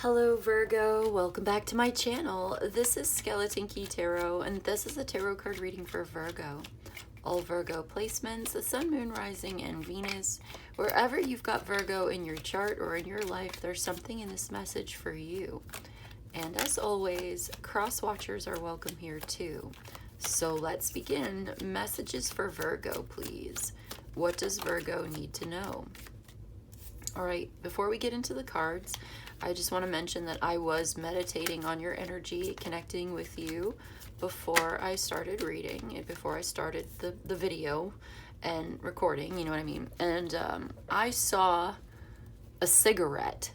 Hello Virgo, welcome back to my channel. This is Skeleton Key Tarot and this is a tarot card reading for Virgo. All Virgo placements, the Sun, Moon, Rising, and Venus. Wherever you've got Virgo in your chart or in your life, there's something in this message for you. And as always, cross watchers are welcome here too. So let's begin. Messages for Virgo, please. What does Virgo need to know? All right, before we get into the cards, I just want to mention that I was meditating on your energy, connecting with you before I started reading and before I started the video and recording, you know what I mean? And I saw a cigarette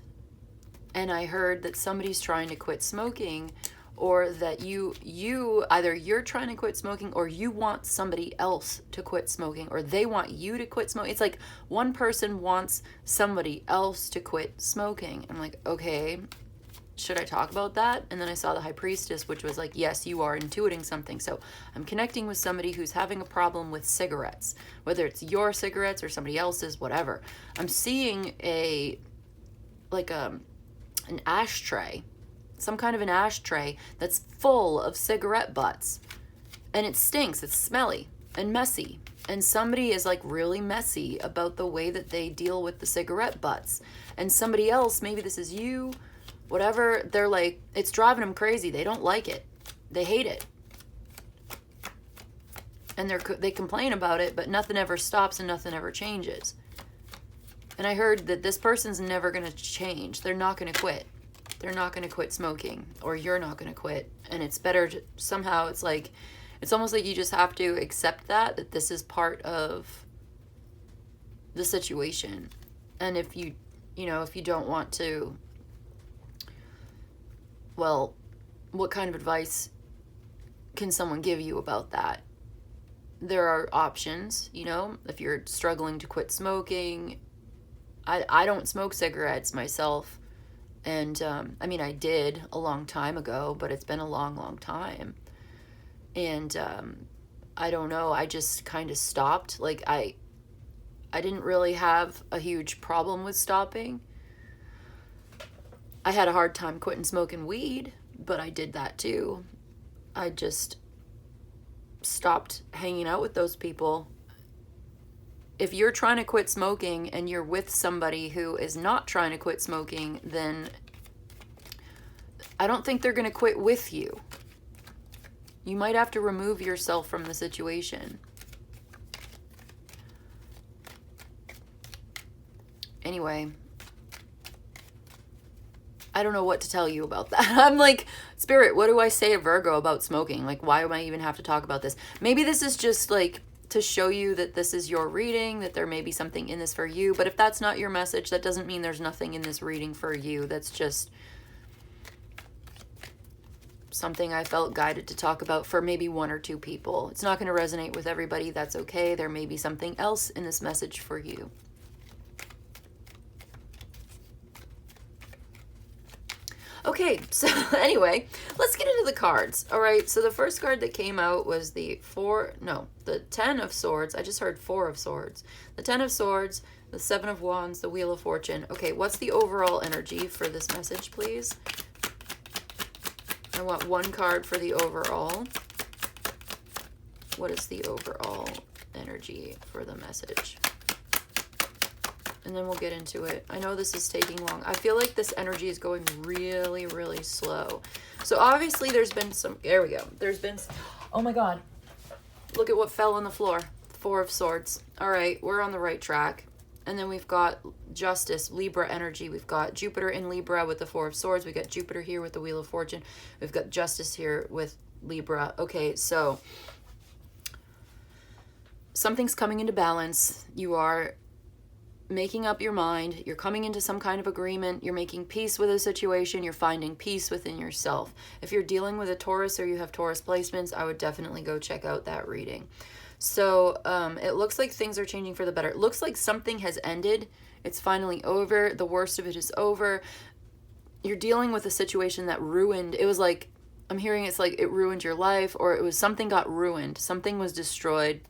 and I heard that somebody's trying to quit smoking, or that you either you're trying to quit smoking or you want somebody else to quit smoking, or they want you to quit smoking. It's like one person wants somebody else to quit smoking. I'm like, okay, should I talk about that? And then I saw the High Priestess, which was like, yes, you are intuiting something. So I'm connecting with somebody who's having a problem with cigarettes, whether it's your cigarettes or somebody else's, whatever. I'm seeing an ashtray, some kind of an ashtray that's full of cigarette butts, and it stinks. It's smelly and messy, and somebody is like really messy about the way that they deal with the cigarette butts. And somebody else, maybe this is you, whatever, they're like, it's driving them crazy. They don't like it. They hate it. And they complain about it, but nothing ever stops and nothing ever changes. And I heard that this person's never going to change. They're not going to quit. They're not going to quit smoking, or you're not going to quit. And it's better to, somehow it's like, it's almost like you just have to accept that this is part of the situation. And if you don't want to, well, what kind of advice can someone give you about that? There are options, if you're struggling to quit smoking. I don't smoke cigarettes myself. And, I did a long time ago, but it's been a long, long time. And, I don't know, I just kind of stopped. Like, I didn't really have a huge problem with stopping. I had a hard time quitting smoking weed, but I did that too. I just stopped hanging out with those people. If you're trying to quit smoking and you're with somebody who is not trying to quit smoking, then I don't think they're going to quit with you. You might have to remove yourself from the situation. Anyway, I don't know what to tell you about that. I'm like, Spirit, what do I say to Virgo about smoking? Like, why do I even have to talk about this? Maybe this is just like to show you that this is your reading, that there may be something in this for you. But if that's not your message, that doesn't mean there's nothing in this reading for you. That's just something I felt guided to talk about for maybe one or two people. It's not going to resonate with everybody. That's okay. There may be something else in this message for you. Okay, so anyway, let's get into the cards. All right, so the first card that came out was the Ten of Swords. I just heard Four of Swords. The Ten of Swords, the Seven of Wands, the Wheel of Fortune. Okay, what's the overall energy for this message, please? I want one card for the overall. What is the overall energy for the message? And then we'll get into it. I know this is taking long. I feel like this energy is going really, really slow. So obviously there's been some, there we go. There's been, oh my God. Look at what fell on the floor. Four of Swords. All right, we're on the right track. And then we've got Justice, Libra energy. We've got Jupiter in Libra with the Four of Swords. We've got Jupiter here with the Wheel of Fortune. We've got Justice here with Libra. Okay, so something's coming into balance. You are making up your mind. You're coming into some kind of agreement. You're making peace with a situation. You're finding peace within yourself. If you're dealing with a Taurus or you have Taurus placements, I would definitely go check out that reading. So it looks like things are changing for the better. It looks like something has ended. It's finally over. The worst of it is over. You're dealing with a situation that ruined. It was like, I'm hearing it's like it ruined your life, or it was something got ruined. Something was destroyed.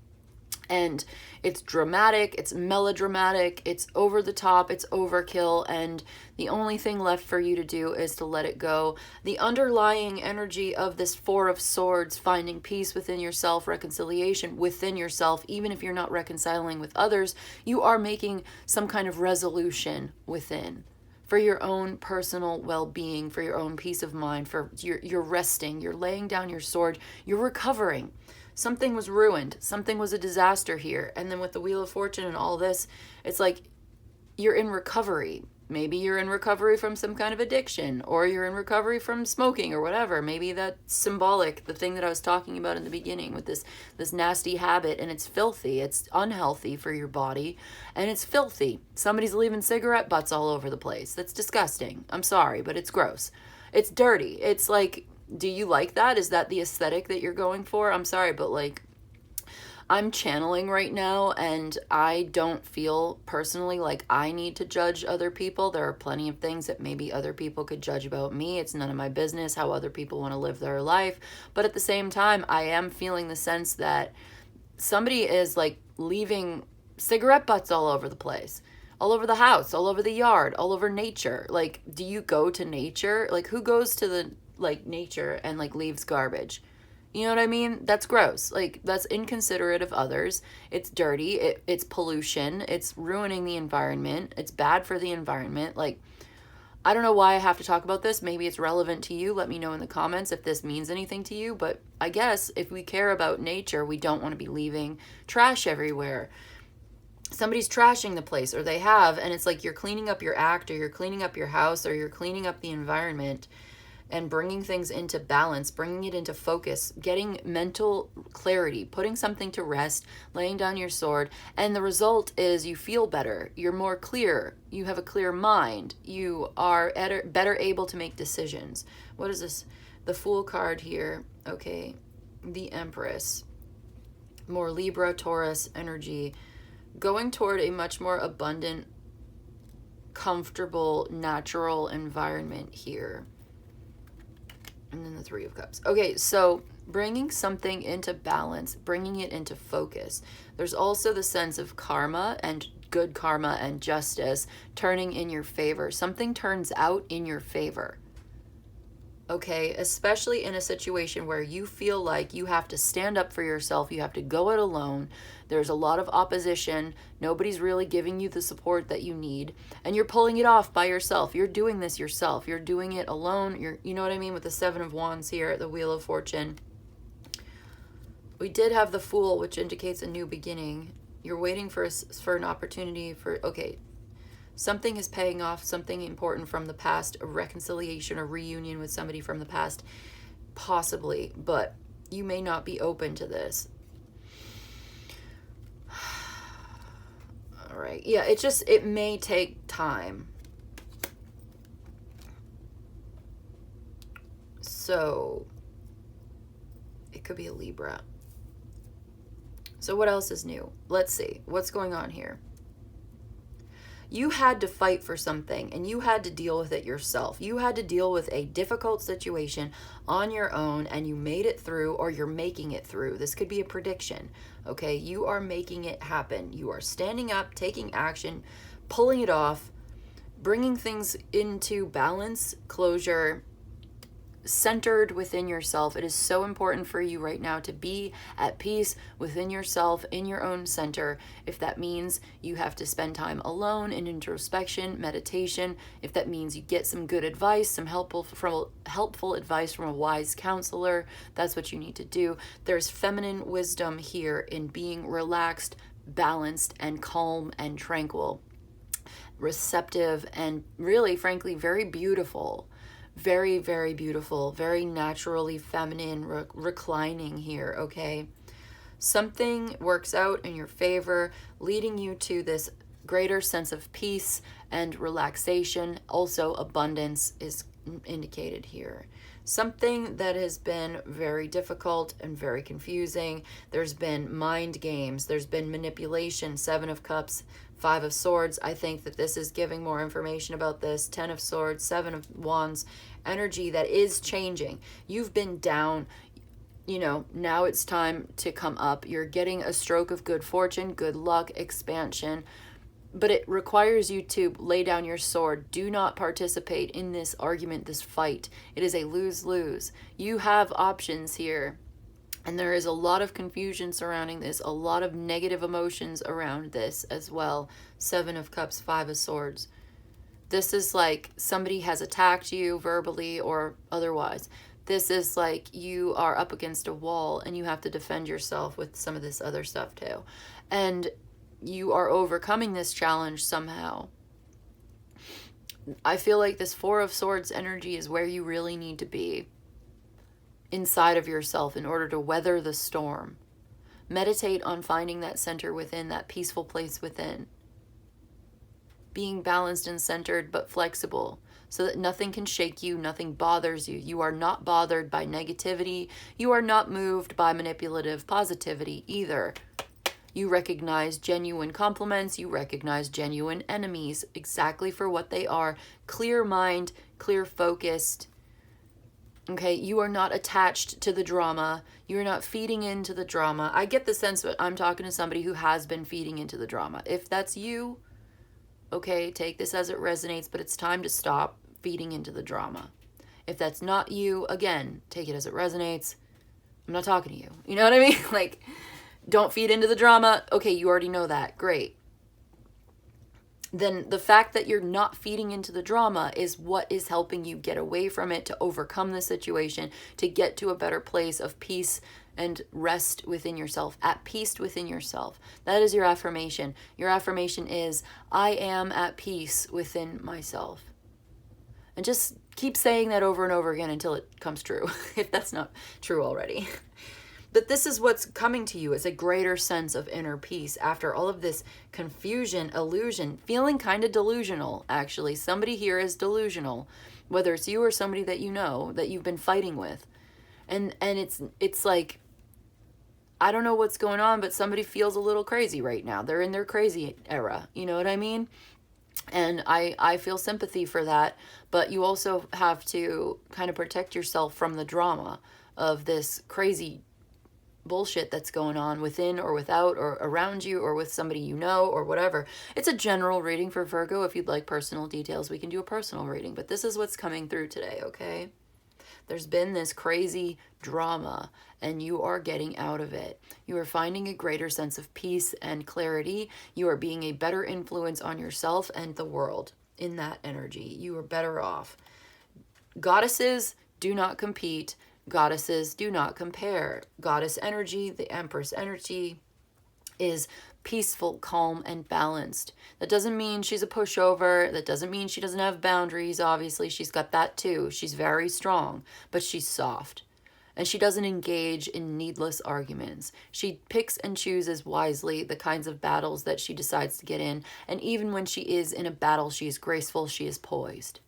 And it's dramatic, it's melodramatic, it's over the top, it's overkill, and the only thing left for you to do is to let it go. The underlying energy of this Four of Swords, finding peace within yourself, reconciliation within yourself, even if you're not reconciling with others, you are making some kind of resolution within for your own personal well-being, for your own peace of mind, for you're resting, you're laying down your sword, you're recovering. Something was ruined. Something was a disaster here. And then with the Wheel of Fortune and all this, it's like you're in recovery. Maybe you're in recovery from some kind of addiction, or you're in recovery from smoking or whatever. Maybe that's symbolic, the thing that I was talking about in the beginning with this nasty habit, and it's filthy. It's unhealthy for your body, and it's filthy. Somebody's leaving cigarette butts all over the place. That's disgusting. I'm sorry, but it's gross. It's dirty. It's like, do you like that? Is that the aesthetic that you're going for? I'm sorry, but like, I'm channeling right now, and I don't feel personally like I need to judge other people. There are plenty of things that maybe other people could judge about me. It's none of my business how other people want to live their life. But at the same time, I am feeling the sense that somebody is like leaving cigarette butts all over the place, all over the house, all over the yard, all over nature. Like, do you go to nature? Like, who goes to the like nature and like leaves garbage? You know what I mean? That's gross. Like, that's inconsiderate of others. It's dirty. It's pollution. It's ruining the environment. It's bad for the environment. Like, I don't know why I have to talk about this. Maybe it's relevant to you. Let me know in the comments if this means anything to you. But I guess if we care about nature, we don't want to be leaving trash everywhere. Somebody's trashing the place, or they have, and it's like you're cleaning up your act, or you're cleaning up your house, or you're cleaning up the environment and bringing things into balance, bringing it into focus, getting mental clarity, putting something to rest, laying down your sword, and the result is you feel better, you're more clear, you have a clear mind, you are better able to make decisions. What is this? The Fool card here. Okay, the Empress. More Libra, Taurus energy. Going toward a much more abundant, comfortable, natural environment here. And then the Three of Cups. Okay, so bringing something into balance, bringing it into focus. There's also the sense of karma and good karma and justice turning in your favor. Something turns out in your favor. Okay, especially in a situation where you feel like you have to stand up for yourself, you have to go it alone, there's a lot of opposition, nobody's really giving you the support that you need, and you're pulling it off by yourself. You're doing this yourself. You're doing it alone. You know what I mean, with the Seven of Wands here at the Wheel of Fortune. We did have the Fool, which indicates a new beginning. You're waiting for an opportunity for, okay, something is paying off, something important from the past, a reconciliation or reunion with somebody from the past, possibly, but you may not be open to this. All right, yeah, it may take time. So it could be a Libra. So what else is new? Let's see, what's going on here? You had to fight for something, and you had to deal with it yourself. You had to deal with a difficult situation on your own, and you made it through, or you're making it through. This could be a prediction, okay? You are making it happen. You are standing up, taking action, pulling it off, bringing things into balance, closure, centered within yourself. It is so important for you right now to be at peace within yourself, in your own center. If that means you have to spend time alone in introspection, meditation, if that means you get some good advice, some helpful advice from a wise counselor, that's what you need to do. There's feminine wisdom here in being relaxed, balanced, and calm and tranquil, receptive, and really, frankly, very beautiful. Very, very beautiful, very naturally feminine, reclining here, okay? Something works out in your favor, leading you to this greater sense of peace and relaxation. Also, abundance is indicated here. Something that has been very difficult and very confusing. There's been mind games. There's been manipulation. Seven of Cups, Five of Swords. I think that this is giving more information about this. Ten of Swords, Seven of Wands. Energy that is changing. You've been down. you know, now it's time to come up. You're getting a stroke of good fortune, good luck, expansion, but it requires you to lay down your sword. Do not participate in this argument, this fight. It is a lose-lose. You have options here, and there is a lot of confusion surrounding this, a lot of negative emotions around this as well. 7 of Cups, 5 of Swords. This is like somebody has attacked you verbally or otherwise. This is like you are up against a wall and you have to defend yourself with some of this other stuff too. And you are overcoming this challenge somehow. I feel like this 4 of Swords energy is where you really need to be inside of yourself in order to weather the storm. Meditate on finding that center within, that peaceful place within. Being balanced and centered but flexible so that nothing can shake you, nothing bothers you. You are not bothered by negativity. You are not moved by manipulative positivity either. You recognize genuine compliments. You recognize genuine enemies exactly for what they are. Clear mind, clear focused. Okay, you are not attached to the drama. You're not feeding into the drama. I get the sense that I'm talking to somebody who has been feeding into the drama. If that's you, okay, take this as it resonates, but it's time to stop feeding into the drama. If that's not you, again, take it as it resonates. I'm not talking to you. You know what I mean? Like, don't feed into the drama. Okay, you already know that. Great. Then the fact that you're not feeding into the drama is what is helping you get away from it, to overcome the situation, to get to a better place of peace and rest within yourself, at peace within yourself. That is your affirmation. Your affirmation is, I am at peace within myself. And just keep saying that over and over again until it comes true, if that's not true already. But this is what's coming to you. It's a greater sense of inner peace after all of this confusion, illusion, feeling kind of delusional, actually. Somebody here is delusional, whether it's you or somebody that you know that you've been fighting with. And it's like, I don't know what's going on, but somebody feels a little crazy right now. They're in their crazy era. You know what I mean? And I feel sympathy for that. But you also have to kind of protect yourself from the drama of this crazy bullshit that's going on within or without or around you or with somebody you know or whatever. It's a general reading for Virgo. If you'd like personal details, we can do a personal reading. But this is what's coming through today, okay? There's been this crazy drama and you are getting out of it. You are finding a greater sense of peace and clarity. You are being a better influence on yourself and the world in that energy. You are better off. Goddesses do not compete. Goddesses do not compare. Goddess energy, the Empress energy, is peaceful, calm, and balanced. That doesn't mean she's a pushover. That doesn't mean she doesn't have boundaries. Obviously, she's got that too. She's very strong, but she's soft. And she doesn't engage in needless arguments. She picks and chooses wisely the kinds of battles that she decides to get in. And even when she is in a battle, she is graceful, she is poised.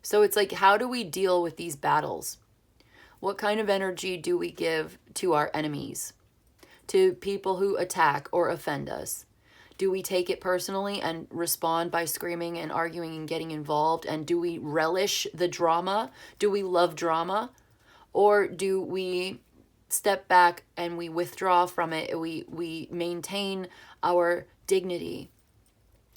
So it's like, how do we deal with these battles? What kind of energy do we give to our enemies? To people who attack or offend us? Do we take it personally and respond by screaming and arguing and getting involved? And do we relish the drama? Do we love drama? Or do we step back and we withdraw from it? We maintain our dignity.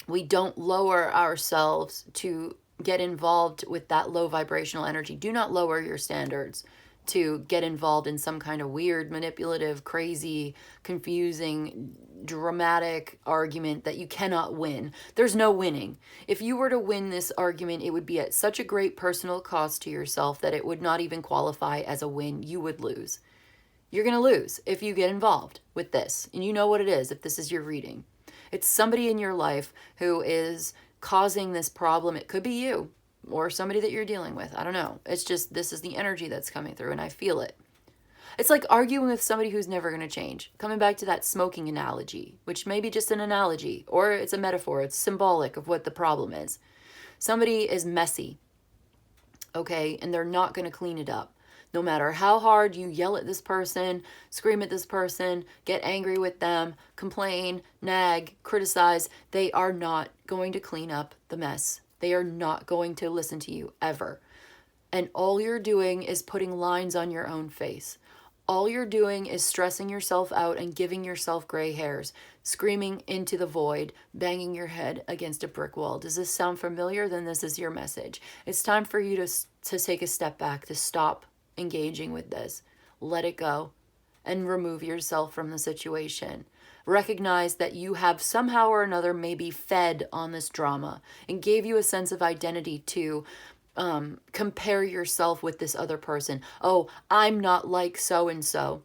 We don't lower ourselves to get involved with that low vibrational energy. Do not lower your standards to get involved in some kind of weird, manipulative, crazy, confusing, dramatic argument that you cannot win. There's no winning. If you were to win this argument, it would be at such a great personal cost to yourself that it would not even qualify as a win. You would lose. You're going to lose if you get involved with this. And you know what it is if this is your reading. It's somebody in your life who is causing this problem. It could be you or somebody that you're dealing with. I don't know. It's just, this is the energy that's coming through and I feel it. It's like arguing with somebody who's never going to change. Coming back to that smoking analogy, which may be just an analogy or it's a metaphor. It's symbolic of what the problem is. Somebody is messy, okay, and they're not going to clean it up. No matter how hard you yell at this person, scream at this person, get angry with them, complain, nag, criticize, they are not going to clean up the mess. They are not going to listen to you ever. And all you're doing is putting lines on your own face. All you're doing is stressing yourself out and giving yourself gray hairs, screaming into the void, banging your head against a brick wall. Does this sound familiar? Then this is your message. It's time for you to take a step back, to stop engaging with this. Let it go and remove yourself from the situation. Recognize that you have somehow or another maybe fed on this drama and gave you a sense of identity to compare yourself with this other person. Oh, I'm not like so and so.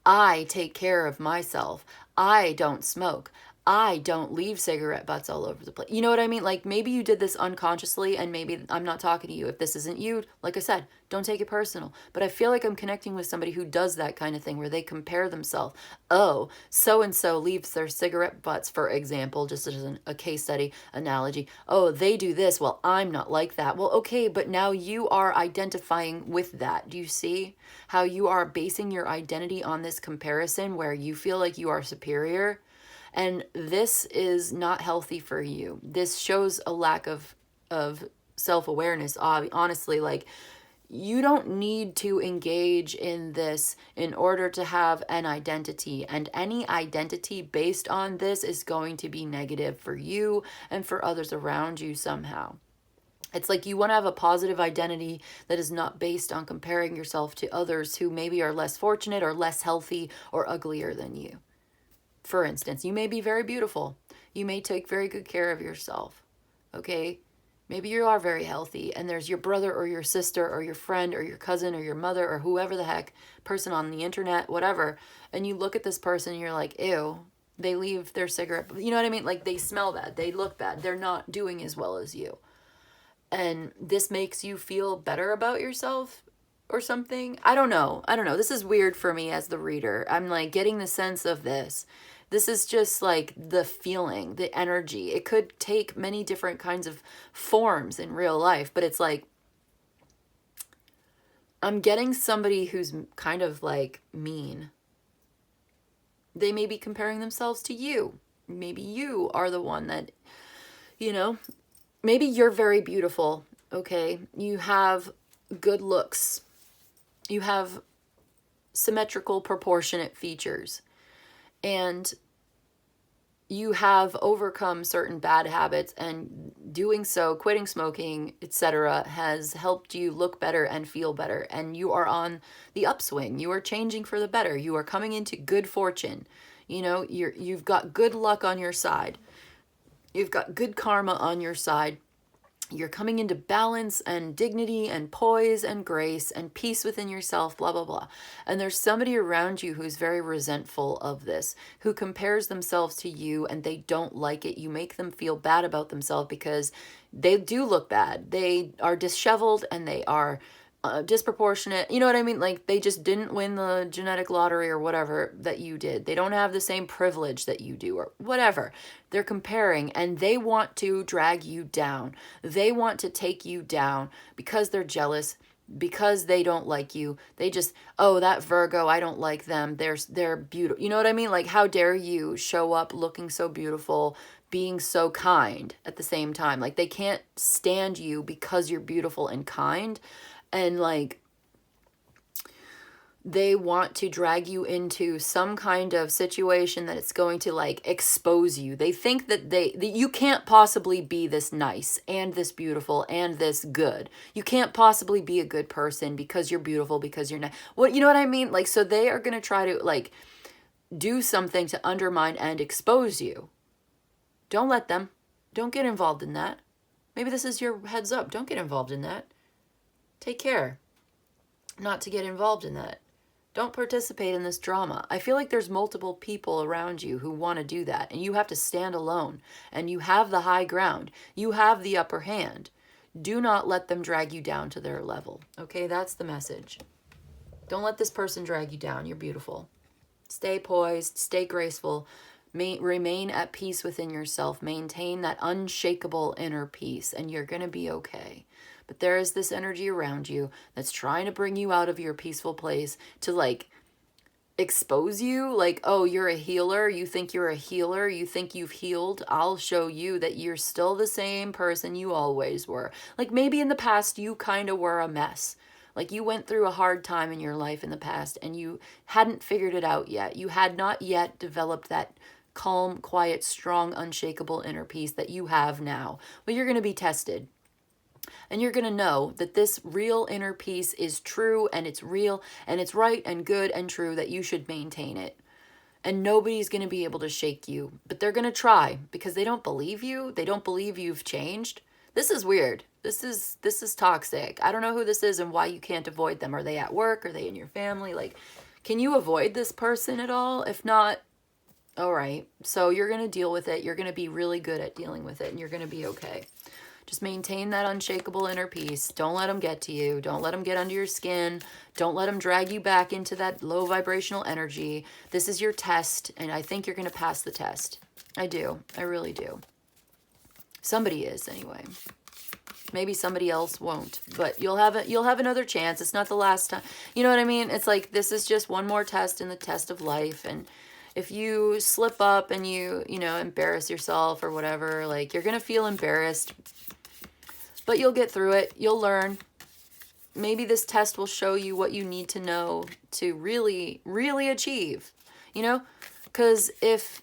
I take care of myself. I don't smoke. I don't leave cigarette butts all over the place. You know what I mean? Like, maybe you did this unconsciously, and maybe I'm not talking to you. If this isn't you, like I said, don't take it personal. But I feel like I'm connecting with somebody who does that kind of thing, where they compare themselves. Oh, so-and-so leaves their cigarette butts, for example, just as a case study analogy. Oh, they do this. Well, I'm not like that. Well, okay, but now you are identifying with that. Do you see how you are basing your identity on this comparison where you feel like you are superior? And this is not healthy for you. This shows a lack of self-awareness. Honestly, like, you don't need to engage in this in order to have an identity. And any identity based on this is going to be negative for you and for others around you somehow. It's like you want to have a positive identity that is not based on comparing yourself to others who maybe are less fortunate or less healthy or uglier than you. For instance, you may be very beautiful. You may take very good care of yourself. Okay? Maybe you are very healthy and there's your brother or your sister or your friend or your cousin or your mother or whoever the heck, person on the internet, whatever, and you look at this person and you're like, ew, they leave their cigarette. You know what I mean? Like, they smell bad. They look bad. They're not doing as well as you. And this makes you feel better about yourself or something. I don't know. This is weird for me as the reader. I'm like getting the sense of this. This is just like the feeling, the energy. It could take many different kinds of forms in real life, but it's like I'm getting somebody who's kind of like mean. They may be comparing themselves to you. Maybe you are the one that, maybe you're very beautiful, okay? You have good looks. You have symmetrical, proportionate features. And you have overcome certain bad habits, and doing so, quitting smoking, etc., has helped you look better and feel better. And you are on the upswing. You are changing for the better. You are coming into good fortune. You've got good luck on your side. You've got good karma on your side. You're coming into balance and dignity and poise and grace and peace within yourself, blah, blah, blah. And there's somebody around you who's very resentful of this, who compares themselves to you and they don't like it. You make them feel bad about themselves because they do look bad. They are disheveled and they are disproportionate. You know what I mean? Like, they just didn't win the genetic lottery or whatever that you did. They don't have the same privilege that you do or whatever. They're comparing and they want to drag you down. They want to take you down because they're jealous, because they don't like you. They just, oh, that Virgo, I don't like them. They're beautiful. You know what I mean? Like, how dare you show up looking so beautiful, being so kind at the same time? Like, they can't stand you because you're beautiful and kind. And like, they want to drag you into some kind of situation that it's going to like expose you. They think that you can't possibly be this nice and this beautiful and this good. You can't possibly be a good person because you're beautiful, because you're not. What, you know what I mean? Like, so they are going to try to like do something to undermine and expose you. Don't let them. Don't get involved in that. Maybe this is your heads up. Don't get involved in that. Take care not to get involved in that. Don't participate in this drama. I feel like there's multiple people around you who want to do that, and you have to stand alone, and you have the high ground. You have the upper hand. Do not let them drag you down to their level. Okay, that's the message. Don't let this person drag you down. You're beautiful. Stay poised, stay graceful, remain at peace within yourself, maintain that unshakable inner peace, and you're going to be okay. But there is this energy around you that's trying to bring you out of your peaceful place to like expose you. Like, oh, you're a healer. You think you're a healer. You think you've healed. I'll show you that you're still the same person you always were. Like, maybe in the past you kind of were a mess. Like you went through a hard time in your life in the past and you hadn't figured it out yet. You had not yet developed that calm, quiet, strong, unshakable inner peace that you have now. But you're going to be tested. And you're going to know that this real inner peace is true and it's real and it's right and good and true, that you should maintain it. And nobody's going to be able to shake you. But they're going to try because they don't believe you. They don't believe you've changed. This is weird. This is toxic. I don't know who this is and why you can't avoid them. Are they at work? Are they in your family? Like, can you avoid this person at all? If not, all right. So you're going to deal with it. You're going to be really good at dealing with it and you're going to be okay. Just maintain that unshakable inner peace. Don't let them get to you. Don't let them get under your skin. Don't let them drag you back into that low vibrational energy. This is your test, and I think you're going to pass the test. I do. I really do. Somebody is, anyway. Maybe somebody else won't, but you'll have another chance. It's not the last time. You know what I mean? It's like this is just one more test in the test of life, and if you slip up and you embarrass yourself or whatever, like you're going to feel embarrassed. But you'll get through it. You'll learn. Maybe this test will show you what you need to know to really, really achieve. You know? Because if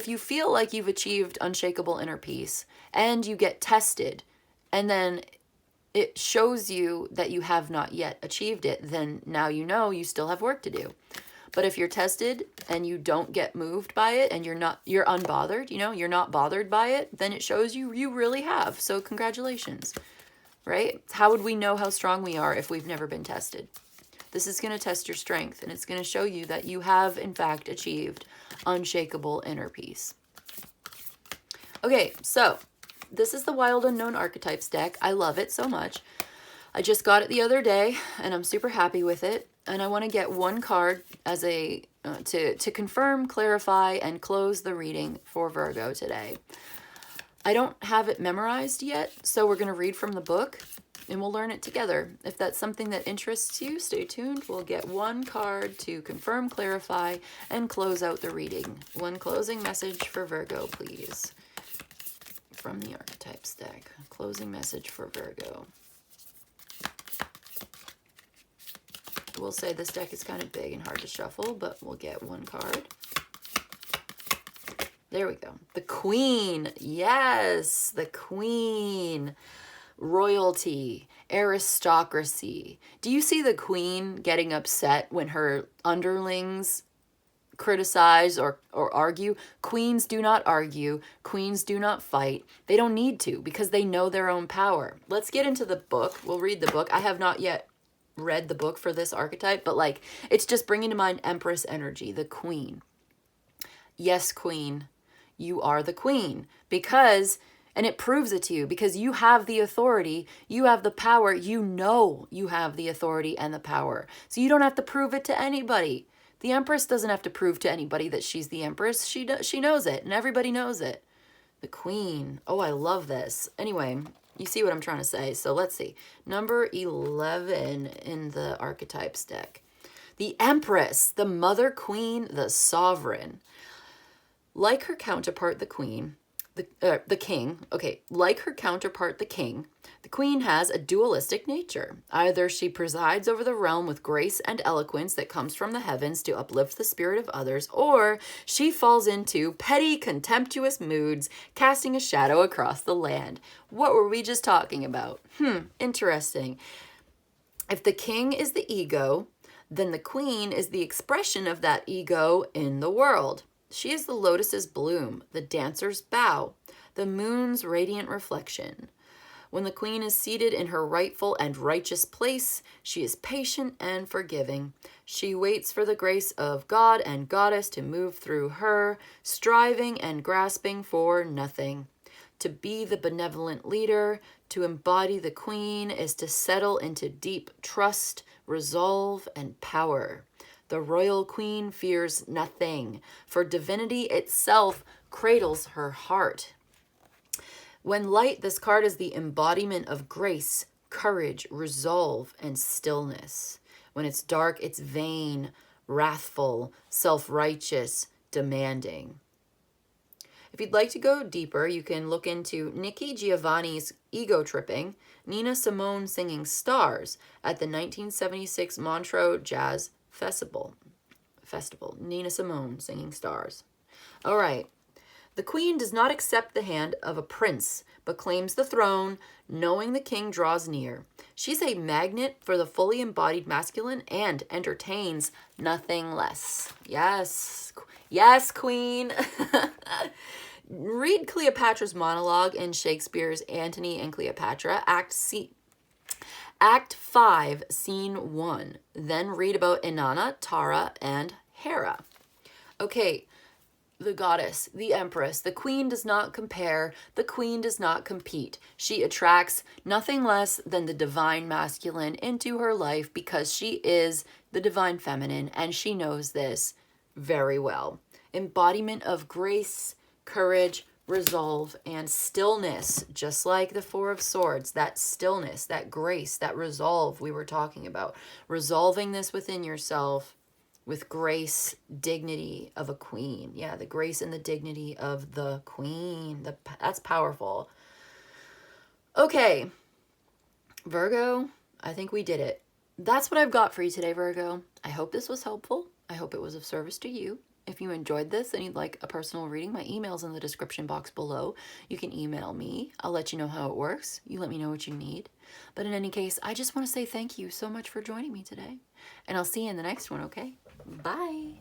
you feel like you've achieved unshakable inner peace and you get tested and then it shows you that you have not yet achieved it, then now you know you still have work to do. But if you're tested and you don't get moved by it and you're unbothered, you're not bothered by it, then it shows you really have. So congratulations, right? How would we know how strong we are if we've never been tested? This is going to test your strength and it's going to show you that you have, in fact, achieved unshakable inner peace. Okay, so this is the Wild Unknown Archetypes deck. I love it so much. I just got it the other day and I'm super happy with it. And I want to get one card as a to confirm, clarify, and close the reading for Virgo today. I don't have it memorized yet, so we're going to read from the book and we'll learn it together. If that's something that interests you, stay tuned. We'll get one card to confirm, clarify, and close out the reading. One closing message for Virgo, please. From the Archetypes deck. Closing message for Virgo. We'll say this deck is kind of big and hard to shuffle, but we'll get one card. There we go. The Queen. Yes, the Queen. Royalty, aristocracy. Do you see the Queen getting upset when her underlings criticize or argue? Queens do not argue. Queens do not fight. They don't need to because they know their own power. Let's get into the book. We'll read the book. I have not yet read the book for this archetype, but like it's just bringing to mind Empress energy, the Queen. Yes, Queen, you are the Queen because, and it proves it to you because you have the authority, you have the power, you know you have the authority and the power. So you don't have to prove it to anybody. The Empress doesn't have to prove to anybody that she's the Empress. She knows it and everybody knows it. The Queen. Oh, I love this. Anyway, you see what I'm trying to say. So let's see. Number 11 in the Archetypes deck. The Empress, the Mother Queen, the Sovereign. Like her counterpart, the Queen, the King. Okay, like her counterpart, the King, the Queen has a dualistic nature. Either she presides over the realm with grace and eloquence that comes from the heavens to uplift the spirit of others, or she falls into petty, contemptuous moods, casting a shadow across the land. What were we just talking about? Interesting. If the King is the ego, then the Queen is the expression of that ego in the world. She is the lotus's bloom, the dancer's bow, the moon's radiant reflection. When the Queen is seated in her rightful and righteous place, she is patient and forgiving. She waits for the grace of God and Goddess to move through her, striving and grasping for nothing. To be the benevolent leader, to embody the Queen, is to settle into deep trust, resolve, and power. The royal Queen fears nothing, for divinity itself cradles her heart. When light, this card is the embodiment of grace, courage, resolve, and stillness. When it's dark, it's vain, wrathful, self-righteous, demanding. If you'd like to go deeper, you can look into Nikki Giovanni's Ego Tripping, Nina Simone singing Stars at the 1976 Montreux Jazz Festival. Nina Simone singing Stars. All right. The queen does not accept the hand of a prince, but claims the throne, knowing the king draws near. She's a magnet for the fully embodied masculine and entertains nothing less. Yes. Yes, queen. Read Cleopatra's monologue in Shakespeare's Antony and Cleopatra, Act 5, Scene 1. Then read about Inanna, Tara, and Hera. Okay, the goddess, the empress, the queen does not compare, the queen does not compete. She attracts nothing less than the divine masculine into her life because she is the divine feminine, and she knows this very well. Embodiment of grace, courage, resolve, and stillness, just like the Four of Swords, that stillness, that grace, that resolve we were talking about. Resolving this within yourself with grace, dignity of a queen. Yeah, the grace and the dignity of the queen. That's powerful. Okay, Virgo, I think we did it. That's what I've got for you today, Virgo. I hope this was helpful. I hope it was of service to you. If you enjoyed this and you'd like a personal reading, my email's in the description box below. You can email me. I'll let you know how it works. You let me know what you need. But in any case, I just want to say thank you so much for joining me today. And I'll see you in the next one, okay? Bye.